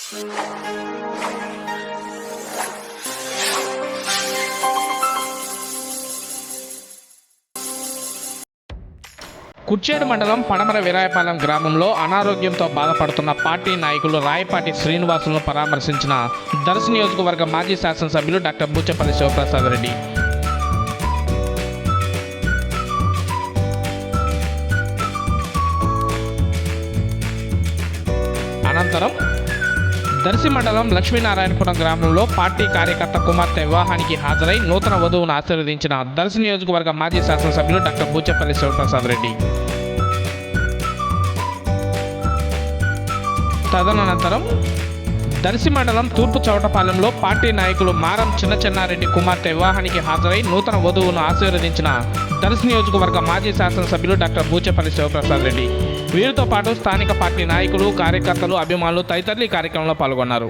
కుర్చేడు మండలం పడమర వీరాయపాలెం గ్రామంలో అనారోగ్యంతో బాధపడుతున్న పార్టీ నాయకులు రాయపాటి శ్రీనివాసులను పరామర్శించిన దర్శి నియోజకవర్గ మాజీ శాసనసభ్యులు డాక్టర్ బూచపల్లి శివప్రసాద్ రెడ్డి. అనంతరం దర్శి మండలం లక్ష్మీనారాయణపురం గ్రామంలో పార్టీ కార్యకర్త కుమార్తె వివాహానికి హాజరై నూతన వధువును ఆశీర్వదించిన దర్శి నియోజకవర్గ మాజీ శాసనసభ్యులు డాక్టర్ బూచపల్లి శివప్రసాద్ రెడ్డి. తదనంతరం దర్శి మండలం తూర్పు చౌటపాలెంలో పార్టీ నాయకులు మారం చిన్నచెన్నారెడ్డి కుమార్తె వివాహానికి హాజరై నూతన వధువును ఆశీర్వదించిన దర్శి నియోజకవర్గ మాజీ శాసనసభ్యులు డాక్టర్ బూచపల్లి శివప్రసాద్ రెడ్డి. వీరితో పాటు స్థానిక పార్టీ నాయకులు, కార్యకర్తలు, అభిమానులు తదితరులు ఈ కార్యక్రమంలో పాల్గొన్నారు.